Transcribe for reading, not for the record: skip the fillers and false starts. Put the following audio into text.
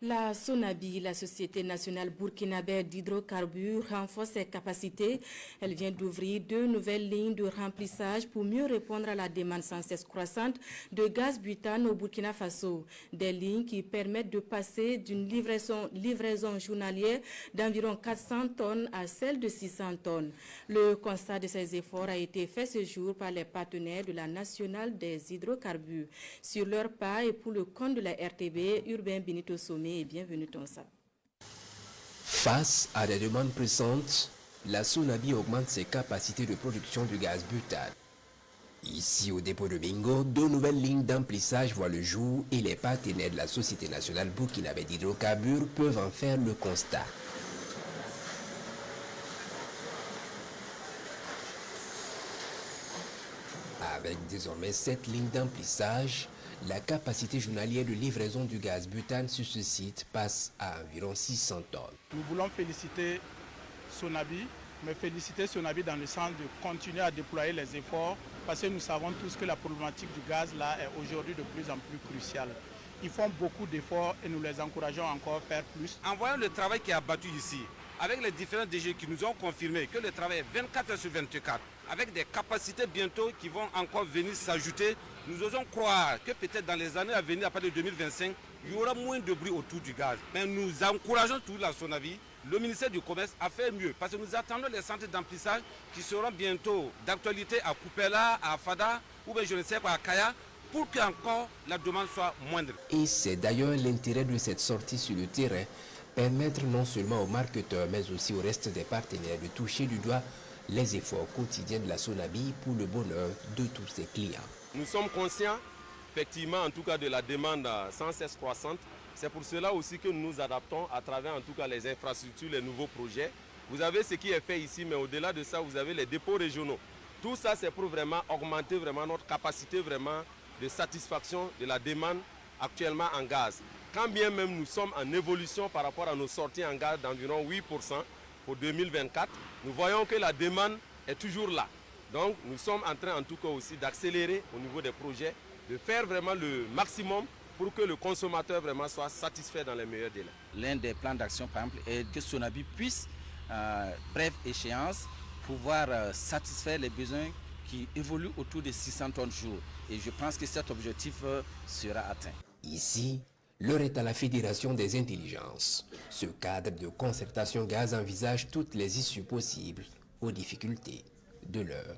La Sonabi, la Société nationale burkinabé d'hydrocarbures, renforce ses capacités. Elle vient d'ouvrir 2 nouvelles lignes de remplissage pour mieux répondre à la demande sans cesse croissante de gaz butane au Burkina Faso. Des lignes qui permettent de passer d'une livraison journalière d'environ 400 tonnes à celle de 600 tonnes. Le constat de ces efforts a été fait ce jour par les partenaires de la Nationale des hydrocarbures. Sur leur pas et pour le compte de la RTB, Urbain Benito Sommet et bienvenue Tonsa. Face à des demandes pressantes, la Sonabi augmente ses capacités de production de gaz butane. Ici au dépôt de Bingo, 2 nouvelles lignes d'emplissage voient le jour et les partenaires de la Société nationale burkinabé d'hydrocarbures peuvent en faire le constat. Avec désormais 7 lignes d'emplissage, la capacité journalière de livraison du gaz butane sur ce site passe à environ 600 tonnes. Nous voulons féliciter Sonabi, mais féliciter Sonabi dans le sens de continuer à déployer les efforts parce que nous savons tous que la problématique du gaz là est aujourd'hui de plus en plus cruciale. Ils font beaucoup d'efforts et nous les encourageons encore à faire plus. En voyant le travail qui est abattu ici, avec les différents DG qui nous ont confirmé que le travail est 24 heures sur 24, avec des capacités bientôt qui vont encore venir s'ajouter, nous osons croire que peut-être dans les années à venir, à partir de 2025, il y aura moins de bruit autour du gaz. Mais nous encourageons tout la Sonavi, le ministère du Commerce à faire mieux, parce que nous attendons les centres d'emplissage qui seront bientôt d'actualité à Koupela, à Fada, ou bien je ne sais pas, à Kaya, pour que encore la demande soit moindre. Et c'est d'ailleurs l'intérêt de cette sortie sur le terrain, permettre non seulement aux marketeurs mais aussi au reste des partenaires de toucher du doigt les efforts quotidiens de la Sonabi pour le bonheur de tous ses clients. Nous sommes conscients, effectivement, en tout cas de la demande sans cesse croissante. C'est pour cela aussi que nous nous adaptons à travers en tout cas les infrastructures, les nouveaux projets. Vous avez ce qui est fait ici, mais au-delà de ça, vous avez les dépôts régionaux. Tout ça, c'est pour vraiment augmenter vraiment notre capacité vraiment de satisfaction de la demande actuellement en gaz. Quand bien même nous sommes en évolution par rapport à nos sorties en gaz d'environ 8% pour 2024, nous voyons que la demande est toujours là. Donc nous sommes en train en tout cas aussi d'accélérer au niveau des projets, de faire vraiment le maximum pour que le consommateur vraiment soit satisfait dans les meilleurs délais. L'un des plans d'action par exemple est que Sonabi puisse, brève échéance, pouvoir satisfaire les besoins qui évoluent autour de 600 tonnes jour. Et je pense que cet objectif sera atteint. Ici, l'heure est à la Fédération des intelligences. Ce cadre de concertation gaz envisage toutes les issues possibles aux difficultés de l'heure.